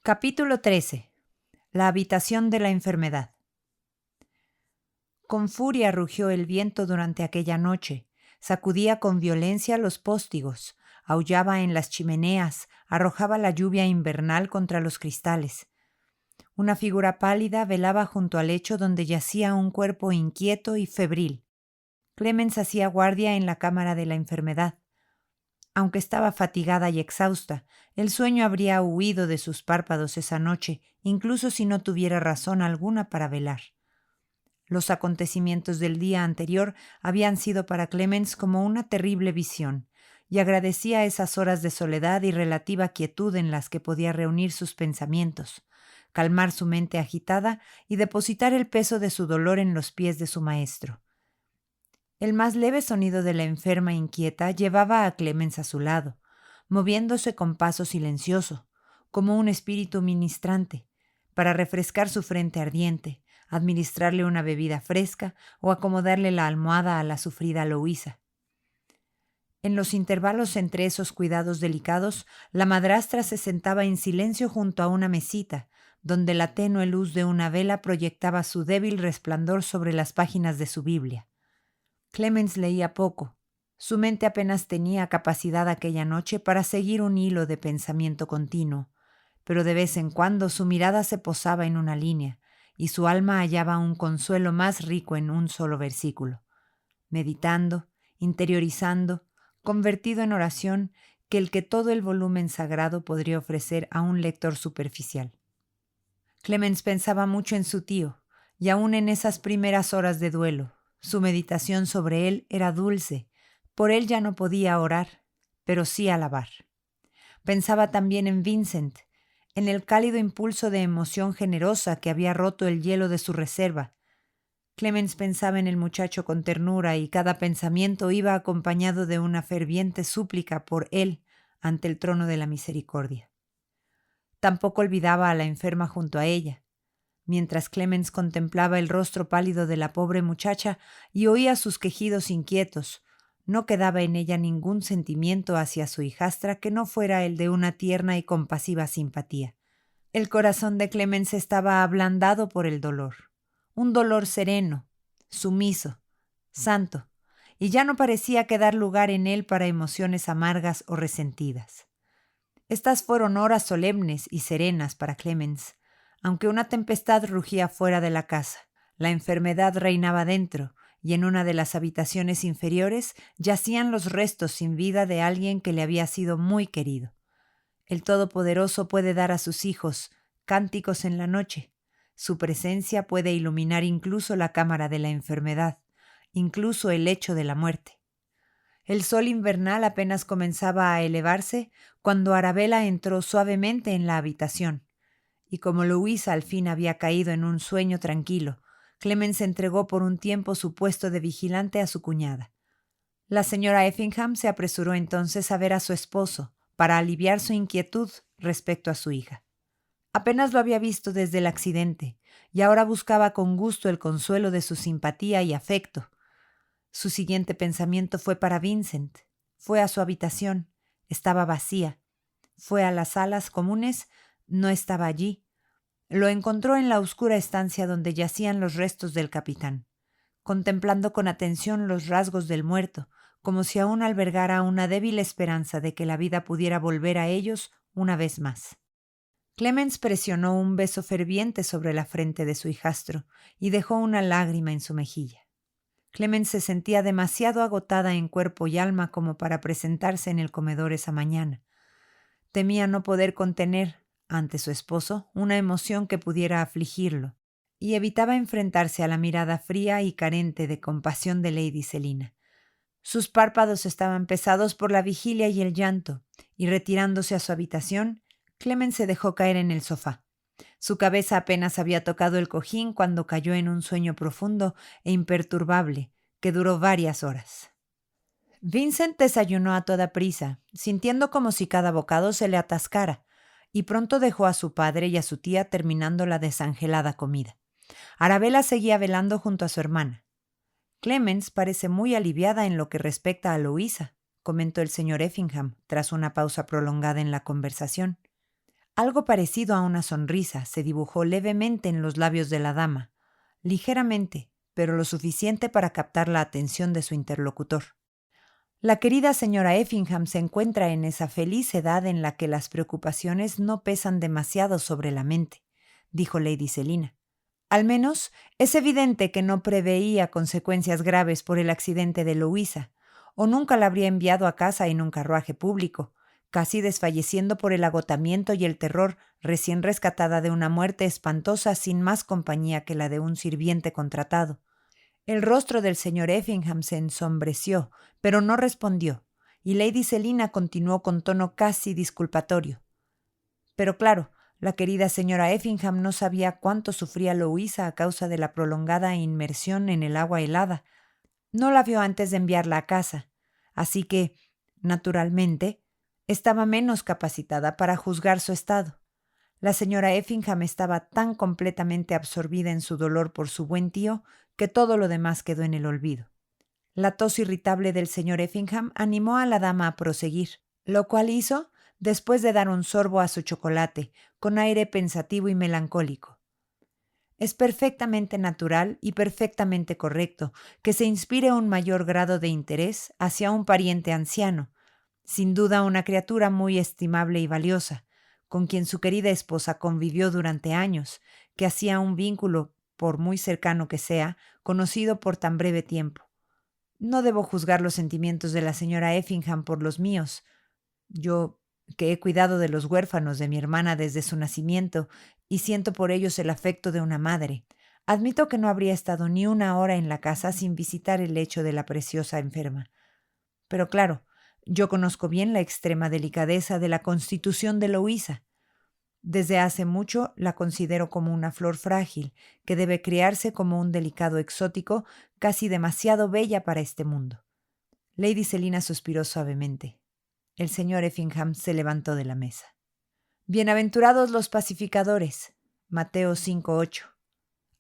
Capítulo 13. La habitación de la enfermedad. Con furia rugió el viento durante aquella noche, sacudía con violencia los póstigos, aullaba en las chimeneas, arrojaba la lluvia invernal contra los cristales. Una figura pálida velaba junto al lecho donde yacía un cuerpo inquieto y febril. Clemens hacía guardia en la cámara de la enfermedad. Aunque estaba fatigada y exhausta, el sueño habría huido de sus párpados esa noche, incluso si no tuviera razón alguna para velar. Los acontecimientos del día anterior habían sido para Clemens como una terrible visión, y agradecía esas horas de soledad y relativa quietud en las que podía reunir sus pensamientos, calmar su mente agitada y depositar el peso de su dolor en los pies de su maestro. El más leve sonido de la enferma inquieta llevaba a Clemens a su lado, moviéndose con paso silencioso, como un espíritu ministrante, para refrescar su frente ardiente, administrarle una bebida fresca o acomodarle la almohada a la sufrida Louisa. En los intervalos entre esos cuidados delicados, la madrastra se sentaba en silencio junto a una mesita, donde la tenue luz de una vela proyectaba su débil resplandor sobre las páginas de su Biblia. Clemens leía poco. Su mente apenas tenía capacidad aquella noche para seguir un hilo de pensamiento continuo, pero de vez en cuando su mirada se posaba en una línea y su alma hallaba un consuelo más rico en un solo versículo, meditando, interiorizando, convertido en oración que el que todo el volumen sagrado podría ofrecer a un lector superficial. Clemens pensaba mucho en su tío, y aún en esas primeras horas de duelo. Su meditación sobre él era dulce. Por él ya no podía orar, pero sí alabar. Pensaba también en Vincent, en el cálido impulso de emoción generosa que había roto el hielo de su reserva. Clemens pensaba en el muchacho con ternura y cada pensamiento iba acompañado de una ferviente súplica por él ante el trono de la misericordia. Tampoco olvidaba a la enferma junto a ella. Mientras Clemens contemplaba el rostro pálido de la pobre muchacha y oía sus quejidos inquietos, no quedaba en ella ningún sentimiento hacia su hijastra que no fuera el de una tierna y compasiva simpatía. El corazón de Clemens estaba ablandado por el dolor, un dolor sereno, sumiso, santo, y ya no parecía quedar lugar en él para emociones amargas o resentidas. Estas fueron horas solemnes y serenas para Clemens, aunque una tempestad rugía fuera de la casa. La enfermedad reinaba dentro, y en una de las habitaciones inferiores yacían los restos sin vida de alguien que le había sido muy querido. El Todopoderoso puede dar a sus hijos cánticos en la noche. Su presencia puede iluminar incluso la cámara de la enfermedad, incluso el lecho de la muerte. El sol invernal apenas comenzaba a elevarse cuando Arabella entró suavemente en la habitación. Y como Louisa al fin había caído en un sueño tranquilo, Clemens entregó por un tiempo su puesto de vigilante a su cuñada. La señora Effingham se apresuró entonces a ver a su esposo, para aliviar su inquietud respecto a su hija. Apenas lo había visto desde el accidente, y ahora buscaba con gusto el consuelo de su simpatía y afecto. Su siguiente pensamiento fue para Vincent. Fue a su habitación, estaba vacía. Fue a las salas comunes, no estaba allí. Lo encontró en la oscura estancia donde yacían los restos del capitán, contemplando con atención los rasgos del muerto, como si aún albergara una débil esperanza de que la vida pudiera volver a ellos una vez más. Clemens presionó un beso ferviente sobre la frente de su hijastro y dejó una lágrima en su mejilla. Clemens se sentía demasiado agotada en cuerpo y alma como para presentarse en el comedor esa mañana. Temía no poder contener, ante su esposo, una emoción que pudiera afligirlo, y evitaba enfrentarse a la mirada fría y carente de compasión de Lady Selina. Sus párpados estaban pesados por la vigilia y el llanto, y retirándose a su habitación, Clemens se dejó caer en el sofá. Su cabeza apenas había tocado el cojín cuando cayó en un sueño profundo e imperturbable, que duró varias horas. Vincent desayunó a toda prisa, sintiendo como si cada bocado se le atascara, y pronto dejó a su padre y a su tía terminando la desangelada comida. Arabella seguía velando junto a su hermana. Clemens parece muy aliviada en lo que respecta a Louisa, comentó el señor Effingham, tras una pausa prolongada en la conversación. Algo parecido a una sonrisa se dibujó levemente en los labios de la dama, ligeramente, pero lo suficiente para captar la atención de su interlocutor. La querida señora Effingham se encuentra en esa feliz edad en la que las preocupaciones no pesan demasiado sobre la mente, dijo Lady Selina. Al menos es evidente que no preveía consecuencias graves por el accidente de Louisa, o nunca la habría enviado a casa en un carruaje público, casi desfalleciendo por el agotamiento y el terror, recién rescatada de una muerte espantosa sin más compañía que la de un sirviente contratado. El rostro del señor Effingham se ensombreció, pero no respondió, y Lady Selina continuó con tono casi disculpatorio. Pero claro, la querida señora Effingham no sabía cuánto sufría Louisa a causa de la prolongada inmersión en el agua helada. No la vio antes de enviarla a casa, así que, naturalmente, estaba menos capacitada para juzgar su estado. La señora Effingham estaba tan completamente absorbida en su dolor por su buen tío que todo lo demás quedó en el olvido. La tos irritable del señor Effingham animó a la dama a proseguir, lo cual hizo después de dar un sorbo a su chocolate, con aire pensativo y melancólico. Es perfectamente natural y perfectamente correcto que se inspire un mayor grado de interés hacia un pariente anciano, sin duda una criatura muy estimable y valiosa, con quien su querida esposa convivió durante años, que hacía un vínculo, por muy cercano que sea, conocido por tan breve tiempo. No debo juzgar los sentimientos de la señora Effingham por los míos. Yo, que he cuidado de los huérfanos de mi hermana desde su nacimiento y siento por ellos el afecto de una madre, admito que no habría estado ni una hora en la casa sin visitar el lecho de la preciosa enferma. Pero claro, yo conozco bien la extrema delicadeza de la constitución de Louisa. Desde hace mucho la considero como una flor frágil que debe criarse como un delicado exótico casi demasiado bella para este mundo. Lady Selina suspiró suavemente. El señor Effingham se levantó de la mesa. Bienaventurados los pacificadores. Mateo 5:8.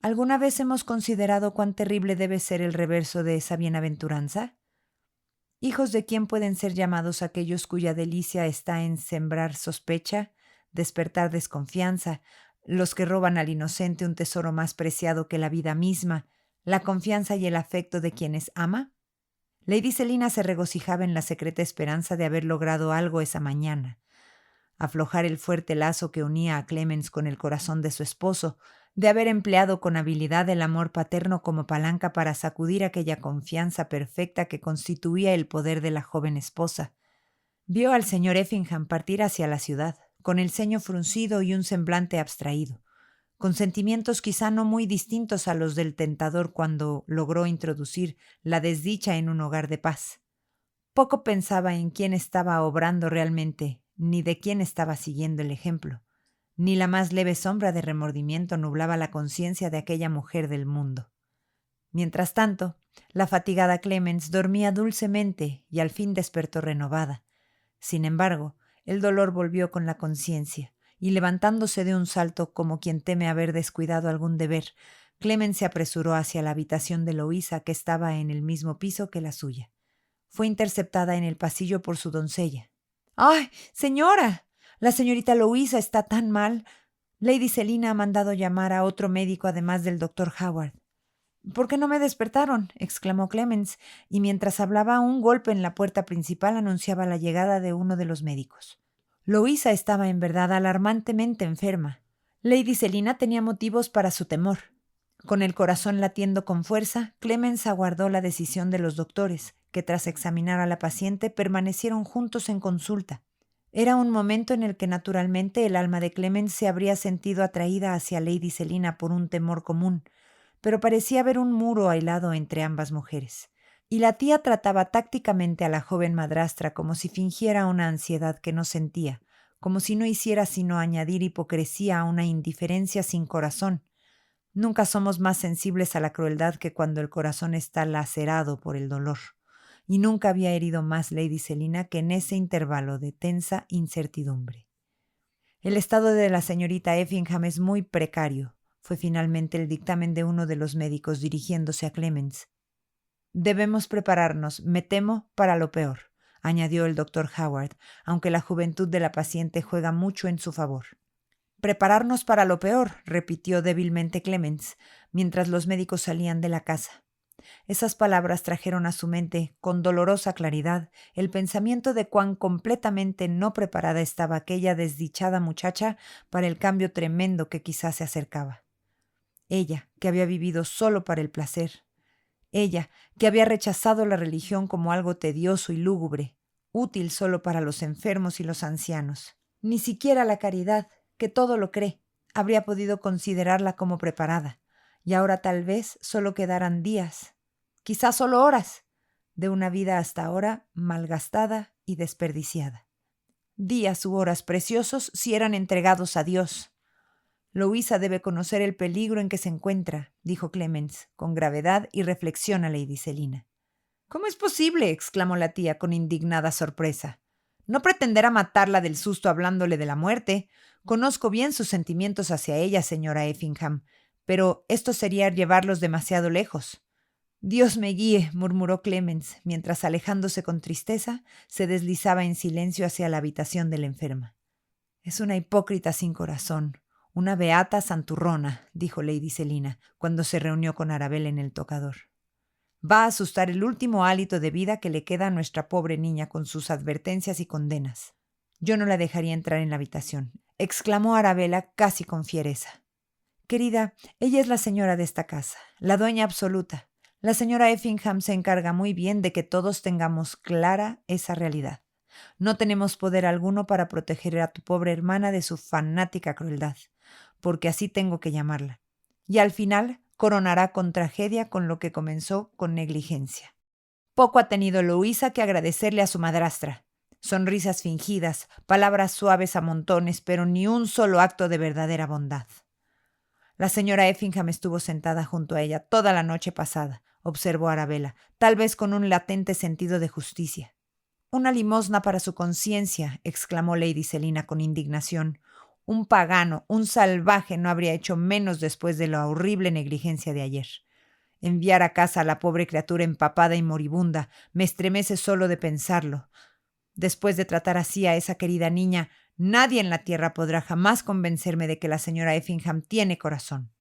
¿Alguna vez hemos considerado cuán terrible debe ser el reverso de esa bienaventuranza? ¿Hijos de quién pueden ser llamados aquellos cuya delicia está en sembrar sospecha, despertar desconfianza, los que roban al inocente un tesoro más preciado que la vida misma, la confianza y el afecto de quienes ama? Lady Selina se regocijaba en la secreta esperanza de haber logrado algo esa mañana. Aflojar el fuerte lazo que unía a Clemens con el corazón de su esposo, de haber empleado con habilidad el amor paterno como palanca para sacudir aquella confianza perfecta que constituía el poder de la joven esposa. Vio al señor Effingham partir hacia la ciudad, con el ceño fruncido y un semblante abstraído, con sentimientos quizá no muy distintos a los del tentador cuando logró introducir la desdicha en un hogar de paz. Poco pensaba en quién estaba obrando realmente, ni de quién estaba siguiendo el ejemplo. Ni la más leve sombra de remordimiento nublaba la conciencia de aquella mujer del mundo. Mientras tanto, la fatigada Clemens dormía dulcemente y al fin despertó renovada. Sin embargo, el dolor volvió con la conciencia, y levantándose de un salto como quien teme haber descuidado algún deber, Clemens se apresuró hacia la habitación de Louisa, que estaba en el mismo piso que la suya. Fue interceptada en el pasillo por su doncella. ¡Ay, señora! La señorita Louisa está tan mal. Lady Selina ha mandado llamar a otro médico además del doctor Howard. ¿Por qué no me despertaron?, exclamó Clemens, y mientras hablaba un golpe en la puerta principal anunciaba la llegada de uno de los médicos. Louisa estaba en verdad alarmantemente enferma. Lady Selina tenía motivos para su temor. Con el corazón latiendo con fuerza, Clemens aguardó la decisión de los doctores, que tras examinar a la paciente permanecieron juntos en consulta. Era un momento en el que naturalmente el alma de Clemens se habría sentido atraída hacia Lady Selina por un temor común, pero parecía haber un muro aislado entre ambas mujeres. Y la tía trataba tácticamente a la joven madrastra como si fingiera una ansiedad que no sentía, como si no hiciera sino añadir hipocresía a una indiferencia sin corazón. Nunca somos más sensibles a la crueldad que cuando el corazón está lacerado por el dolor. Y nunca había herido más Lady Selina que en ese intervalo de tensa incertidumbre. El estado de la señorita Effingham es muy precario, fue finalmente el dictamen de uno de los médicos dirigiéndose a Clemens. Debemos prepararnos, me temo, para lo peor, añadió el doctor Howard, aunque la juventud de la paciente juega mucho en su favor. Prepararnos para lo peor, repitió débilmente Clemens, mientras los médicos salían de la casa. Esas palabras trajeron a su mente, con dolorosa claridad, el pensamiento de cuán completamente no preparada estaba aquella desdichada muchacha para el cambio tremendo que quizás se acercaba. Ella, que había vivido solo para el placer. Ella, que había rechazado la religión como algo tedioso y lúgubre, útil solo para los enfermos y los ancianos. Ni siquiera la caridad, que todo lo cree, habría podido considerarla como preparada, y ahora tal vez solo quedaran días, quizás solo horas, de una vida hasta ahora malgastada y desperdiciada. Días u horas preciosos si eran entregados a Dios. Louisa debe conocer el peligro en que se encuentra, dijo Clemens, con gravedad y reflexión a Lady Selina. ¿Cómo es posible?, exclamó la tía con indignada sorpresa. No pretenderá matarla del susto hablándole de la muerte. Conozco bien sus sentimientos hacia ella, señora Effingham, pero esto sería llevarlos demasiado lejos. Dios me guíe, murmuró Clemens, mientras alejándose con tristeza, se deslizaba en silencio hacia la habitación de la enferma. Es una hipócrita sin corazón, una beata santurrona, dijo Lady Selina, cuando se reunió con Arabella en el tocador. Va a asustar el último hálito de vida que le queda a nuestra pobre niña con sus advertencias y condenas. Yo no la dejaría entrar en la habitación, exclamó Arabella casi con fiereza. Querida, ella es la señora de esta casa, la dueña absoluta. La señora Effingham se encarga muy bien de que todos tengamos clara esa realidad. No tenemos poder alguno para proteger a tu pobre hermana de su fanática crueldad, porque así tengo que llamarla. Y al final coronará con tragedia con lo que comenzó con negligencia. Poco ha tenido Louisa que agradecerle a su madrastra. Sonrisas fingidas, palabras suaves a montones, pero ni un solo acto de verdadera bondad. La señora Effingham estuvo sentada junto a ella toda la noche pasada, observó Arabella, tal vez con un latente sentido de justicia. Una limosna para su conciencia, exclamó Lady Selina con indignación. Un pagano, un salvaje no habría hecho menos después de la horrible negligencia de ayer. Enviar a casa a la pobre criatura empapada y moribunda me estremece solo de pensarlo. Después de tratar así a esa querida niña, nadie en la tierra podrá jamás convencerme de que la señora Effingham tiene corazón.